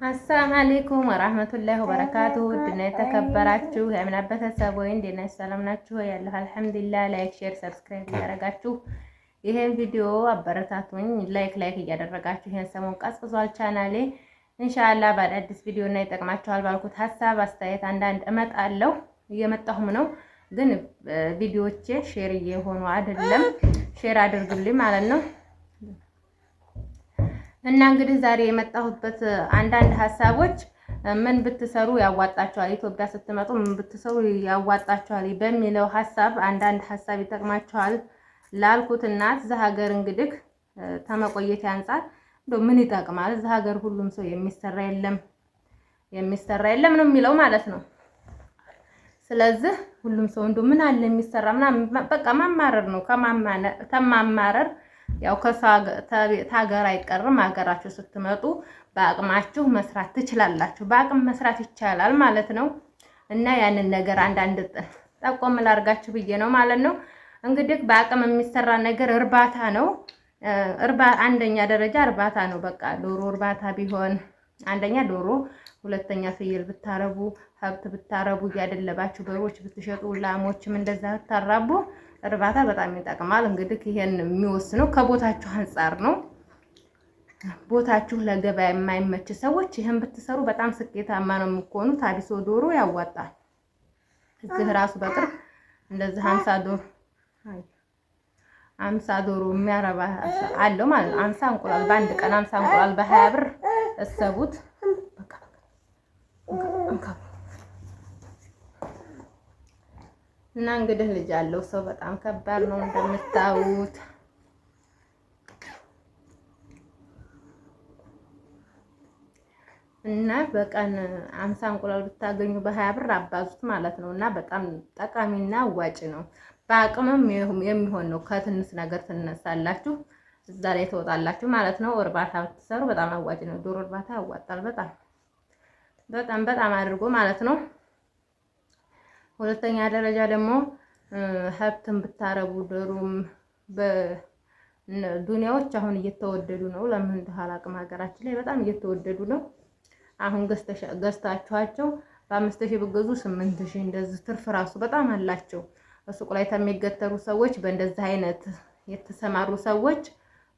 አሰላሙ አለይኩም ወራህመቱላሂ ወበረካቱሁ ውድና የተከበራችሁ የእምነት ቤተሰብ ወይ እንዴት ናችሁ? ሰላም ናችሁ? ያለሁ አልሐምዱሊላህ። ላይክ፣ ሼር፣ ሰብስክራይብ እያደረጋችሁ ይሄን ቪዲዮ አበረታቱኝ። ላይክ እያደረጋችሁ ይሄን ሰሞን ቀዝቅዟል ቻናሌ። ኢንሻአላህ በአዳዲስ ቪዲዮ እና ይጠቅማችኋል ባልኩት ሀሳብ አስተያየት አንዳንድ እመጣለሁ። እየመጣሁም ነው፣ ግን ቪዲዮዎቼ ሼር እየሆኑ አይደለም። ሼር አድርጉልኝ ማለት ነው። እና እንግዲህ ዛሬ የመጣሁበት አንዳንድ ሀሳቦች ምን ብትሰሩ ያዋጣችኋል፣ ኢትዮጵያ ስትመጡ ምን ብትሰሩ ያዋጣችኋል በሚለው ሀሳብ አንዳንድ ሀሳብ ይጠቅማችኋል ላልኩት እና እዚህ ሀገር እንግዲህ ተመቆየት አንፃር እንደው ምን ይጠቅማል? እዚህ ሀገር ሁሉም ሰው የሚሰራ የለም ነው የሚለው ማለት ነው። ስለዚህ ሁሉም ሰው እንደው ምን አለ የሚሰራ ምናምን በቃ ማማረር ነው። ከማማረር ያው ከሀገር አይቀርም። ሀገራችሁ ስትመጡ በአቅማችሁ መስራት ትችላላችሁ። በአቅም መስራት ይቻላል ማለት ነው። እና ያንን ነገር አንዳንድ ጠቆም ላድርጋችሁ ብዬ ነው ማለት ነው። እንግዲህ በአቅም የሚሰራ ነገር እርባታ ነው። አንደኛ ደረጃ እርባታ ነው። በቃ ዶሮ እርባታ ቢሆን አንደኛ ዶሮ፣ ሁለተኛ ፍየል ብታረቡ፣ ሀብት ብታረቡ፣ እያደለባችሁ በሮች ብትሸጡ፣ ላሞችም እንደዛ ብታራቡ እርባታ በጣም ይጠቅማል። እንግዲህ ይሄን የሚወስነው ከቦታችሁ አንፃር ነው። ቦታችሁ ለገበያ የማይመች ሰዎች ይሄን ብትሰሩ በጣም ስኬታማ ነው የምትሆኑት። አዲስ ዶሮ ያዋጣል። እዚህ ራሱ በቅርብ እንደዚህ 50 ዶሮ የሚያረባ አለው ማለት ነው። 50 እንቁላል በአንድ ቀን 50 እንቁላል በ20 ብር እሰቡት። እና እንግዲህ ልጅ ያለው ሰው በጣም ከባድ ነው እንደምታዩት። እና በቀን 50 እንቁላል ብታገኙ በ20 ብር አባዙት ማለት ነው። እና በጣም ጠቃሚና አዋጭ ነው። በአቅምም የሚሆን ነው። ከትንሽ ነገር ትነሳላችሁ፣ እዛ ላይ ትወጣላችሁ ማለት ነው። እርባታ ብትሰሩ በጣም አዋጭ ነው። ዶሮ እርባታ ያዋጣል በጣም አድርጎ ማለት ነው። ሁለተኛ ደረጃ ደግሞ ሀብትን ብታረቡ ዶሮም በዱንያዎች አሁን እየተወደዱ ነው። ለምን እንደሆነ አላውቅም። ሀገራችን ላይ በጣም እየተወደዱ ነው። አሁን ገዝታችኋቸው በ5000 ብትገዙ 8000 እንደዚህ ትርፍ ራሱ በጣም አላቸው። ሱቅ ላይ ከሚገተሩ ሰዎች በእንደዚህ አይነት የተሰማሩ ሰዎች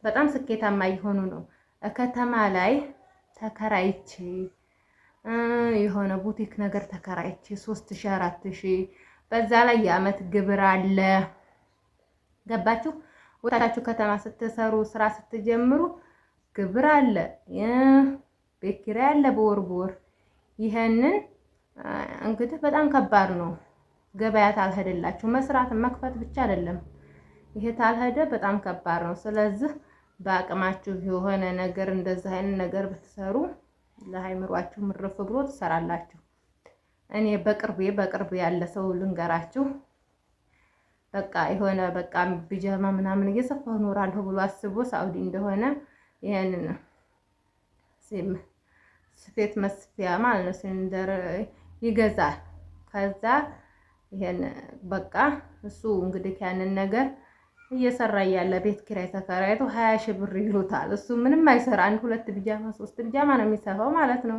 በጣም ስኬታማ እየሆኑ ነው። ከተማ ላይ ተከራይቼ የሆነ ቡቲክ ነገር ተከራይቼ 3000 4000 በዛ ላይ የአመት ግብር አለ። ገባችሁ? ወታችሁ ከተማ ስትሰሩ ስራ ስትጀምሩ ግብር አለ፣ ቤት ኪራይ አለ በወር። ይሄንን እንግዲህ በጣም ከባድ ነው። ገበያ ታልሄደላችሁ መስራት መክፈት ብቻ አይደለም፣ ይሄ ታልሄደ በጣም ከባድ ነው። ስለዚህ በአቅማችሁ የሆነ ነገር እንደዚህ አይነት ነገር ብትሰሩ ለሃይምሯችሁ ምርፍ ብሎ ትሰራላችሁ። እኔ በቅርብ ያለ ሰው ልንገራችሁ። በቃ የሆነ በቃ ቢጃማ ምናምን እየሰፋሁ እኖራለሁ ብሎ አስቦ ሳውዲ እንደሆነ ይሄንን ስፌት መስፊያ ማለት ነው ሲንደር ይገዛል። ከዛ ይሄን በቃ እሱ እንግዲህ ያንን ነገር እየሰራ ያለ ቤት ኪራይ ተከራይቶ 20000 ብር ይሉታል። እሱ ምንም አይሰራ፣ 1 2 ቢጃማ 3 ቢጃማ ነው የሚሰፋው ማለት ነው።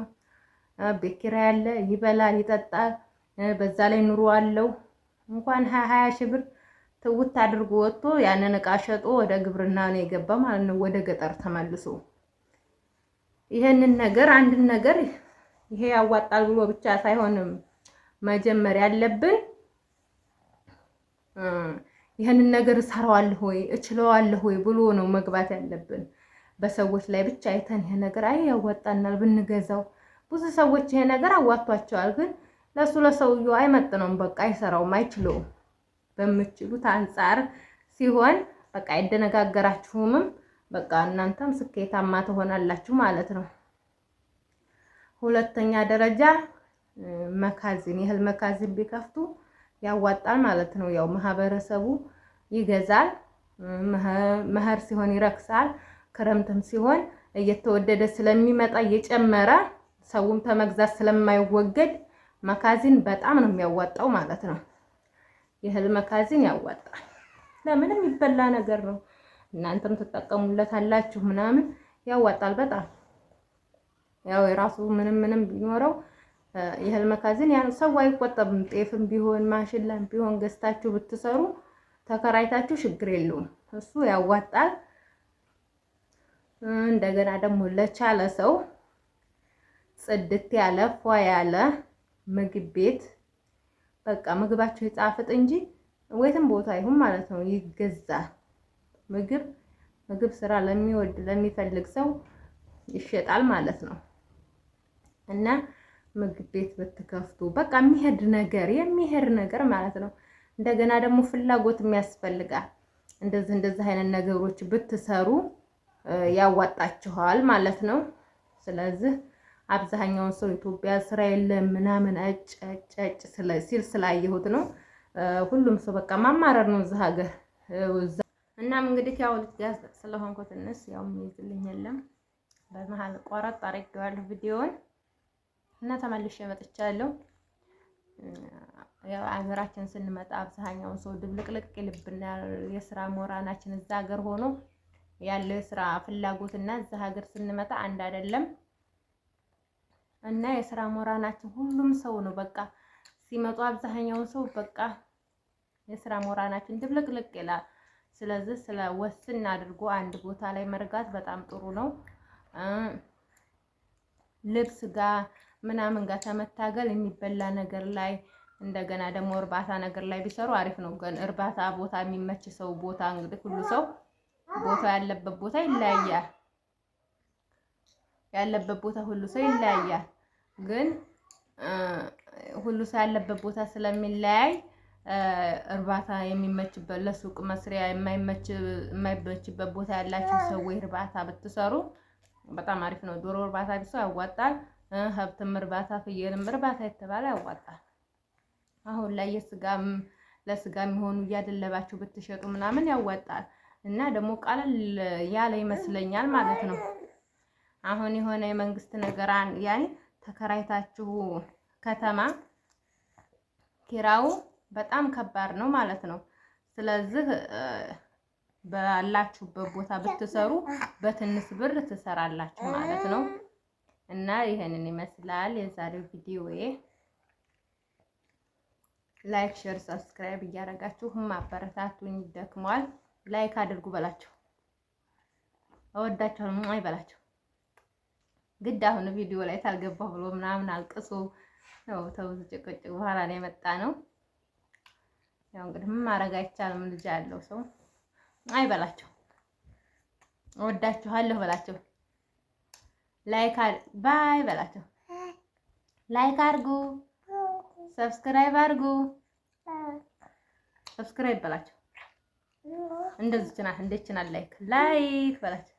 ቤት ኪራይ አለ፣ ይበላል፣ ይጠጣል፣ በዛ ላይ ኑሮ አለው። እንኳን 20000 ብር ትውት አድርጎ ወጥቶ ያንን እቃ ሸጦ ወደ ግብርና ነው የገባ ማለት ነው፣ ወደ ገጠር ተመልሶ። ይሄንን ነገር አንድን ነገር ይሄ ያዋጣል ብሎ ብቻ ሳይሆንም መጀመር ያለብን ይሄንን ነገር እሰራዋለሁ ወይ እችለዋለሁ ወይ ብሎ ነው መግባት ያለብን። በሰዎች ላይ ብቻ አይተን ይሄ ነገር አይ ያዋጣናል ብንገዛው። ብዙ ሰዎች ይሄ ነገር አዋጥቷቸዋል፣ ግን ለሰውየው አይመጥነውም። በቃ አይሰራውም፣ አይችለውም። በምትችሉት አንፃር ሲሆን በቃ አይደነጋገራችሁም። በቃ እናንተም ስኬታማ ትሆናላችሁ ማለት ነው። ሁለተኛ ደረጃ መካዝን፣ የእህል መካዝን ቢከፍቱ ያዋጣል ማለት ነው። ያው ማህበረሰቡ ይገዛል። መኸር ሲሆን ይረክሳል፣ ክረምትም ሲሆን እየተወደደ ስለሚመጣ እየጨመረ ሰውም ተመግዛት ስለማይወገድ መካዝን በጣም ነው የሚያዋጣው ማለት ነው። የእህል መካዝን ያዋጣል። ለምንም ይበላ ነገር ነው። እናንተም ትጠቀሙለታላችሁ ምናምን ያዋጣል በጣም ያው የራሱ ምንም ቢኖረው የእህል መጋዘን ያን ሰው አይቆጠብም። ጤፍም ቢሆን ማሽላም ቢሆን ገዝታችሁ ብትሰሩ ተከራይታችሁ ችግር የለውም፣ እሱ ያዋጣል። እንደገና ደግሞ ለቻለ ሰው ጽድት ያለ ፏ ያለ ምግብ ቤት በቃ ምግባችሁ ይጣፍጥ እንጂ ወይትም ቦታ ይሁን ማለት ነው ይገዛል። ምግብ ስራ ለሚወድ ለሚፈልግ ሰው ይሸጣል ማለት ነው። እና ምግብ ቤት ብትከፍቱ በቃ የሚሄድ ነገር ማለት ነው። እንደገና ደግሞ ፍላጎት የሚያስፈልጋል። እንደዚህ አይነት ነገሮች ብትሰሩ ያዋጣችኋል ማለት ነው። ስለዚህ አብዛኛውን ሰው ኢትዮጵያ ስራ የለም ምናምን አጭ ሲል ስላየሁት ነው። ሁሉም ሰው በቃ ማማረር ነው እዚህ ሀገር። እናም እንግዲህ ያው ልጅ ጋር ስለሆንኩ ትንሽ ያው የሚይዝልኝ የለም በመሀል ቆረጥ አድርጌዋለሁ ቪዲዮውን እና ተመልሼ መጥቻለሁ። ያው ሀገራችን ስንመጣ አብዛኛውን ሰው ድብልቅልቅ ይልብና የስራ ሞራናችን እዛ ሀገር ሆኖ ያለው የስራ ፍላጎትና እዛ ሀገር ስንመጣ አንድ አይደለም። እና የስራ ሞራናችን ሁሉም ሰው ነው በቃ ሲመጡ አብዛኛውን ሰው በቃ የስራ ሞራናችን ድብልቅልቅ ይላል። ስለዚህ ወስን አድርጎ አንድ ቦታ ላይ መርጋት በጣም ጥሩ ነው። ልብስ ጋር ምናምን ጋር ተመታገል የሚበላ ነገር ላይ እንደገና ደግሞ እርባታ ነገር ላይ ቢሰሩ አሪፍ ነው። ግን እርባታ ቦታ የሚመች ሰው ቦታ እንግዲህ ሁሉ ሰው ቦታ ያለበት ቦታ ይለያያል። ያለበት ቦታ ሁሉ ሰው ይለያያል። ግን ሁሉ ሰው ያለበት ቦታ ስለሚለያይ እርባታ የሚመችበት ለሱቅ መስሪያ የማይመችበት ቦታ ያላችሁ ሰዎች እርባታ ብትሰሩ በጣም አሪፍ ነው። ዶሮ እርባታ ቢሰሩ ያዋጣል። ሀብትም እርባታ ፍየልም እርባታ የተባለ ያዋጣል። አሁን ላይ ለስጋ የሚሆኑ እያደለባችሁ ብትሸጡ ምናምን ያዋጣል። እና ደግሞ ቀለል ያለ ይመስለኛል ማለት ነው። አሁን የሆነ የመንግስት ነገር ያኔ ተከራይታችሁ ከተማ ኪራዩ በጣም ከባድ ነው ማለት ነው። ስለዚህ ባላችሁበት ቦታ ብትሰሩ በትንሽ ብር ትሰራላችሁ ማለት ነው። እና ይሄንን ይመስላል የዛሬው ቪዲዮዬ። ላይክ፣ ሼር፣ ሰብስክራይብ እያደረጋችሁ ማበረታቱኝ። ደክሟል። ላይክ አድርጉ በላቸው። እወዳችኋለሁ አይበላቸው። ግድ አሁን ቪዲዮ ላይ ታልገባሁ ብሎ ምናምን አልቅሶ ነው ተውዝ ጭቅጭቅ በኋላ ላይ መጣ ነው። ያው እንግዲህ ምን ማድረግ አይቻልም። ልጅ ያለው ሰው አይበላቸው። እወዳችኋለሁ በላቸው። ላይክ ባይ በላቸው። ላይክ አድርጉ፣ ሰብስክራይብ አድርጉ። ሰብስክራይብ በላቸው። እንደዚህ ናት እንደችናል። ላይክ በላቸው።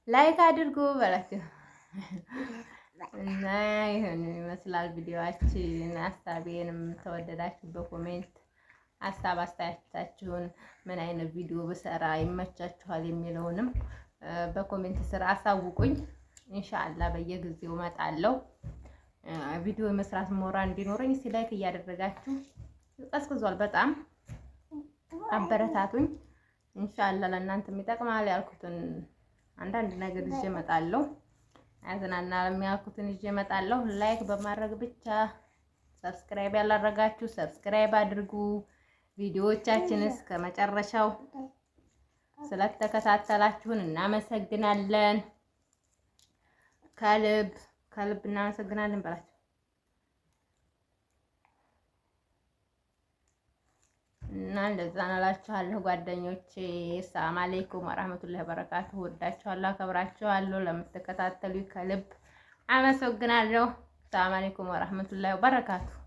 ላይክ አድርጉ በላቸው። እና ይሄን ይመስላል ቪዲዮአችን። ሀሳቤንም ተወደዳችሁ በኮሜንት ሀሳብ አስተያየታችሁን ምን አይነት ቪዲዮ ብሰራ ይመቻችኋል የሚለውንም በኮሜንት ስር አሳውቁኝ። ኢንሻአላህ በየጊዜው እመጣለሁ። ቪዲዮ መስራት ሞራል እንዲኖረኝ ላይክ እያደረጋችሁ ቀዝቅዟል፣ በጣም አበረታቱኝ። ኢንሻአላህ ለእናንተም ይጠቅማል ያልኩትን አንዳንድ ነገር ይዤ እመጣለሁ። አዝናና ለሚያልኩትን ይዤ እመጣለሁ። ላይክ በማድረግ ብቻ ሰብስክራይብ ያላደረጋችሁ ሰብስክራይብ አድርጉ። ቪዲዮዎቻችን እስከ መጨረሻው ስለተከታተላችሁን እናመሰግናለን። ከልብ እናመሰግናለን በላችሁ። እና እንደዛ እላችኋለሁ ጓደኞቼ። ሰላም አለይኩም ወራህመቱላሂ ወበረካቱሁ። ወዳችኋለሁ፣ አከብራችኋለሁ። ለምትከታተሉኝ ከልብ አመሰግናለሁ። ሰላም አለይኩም ወራህመቱላሂ ወበረካቱሁ።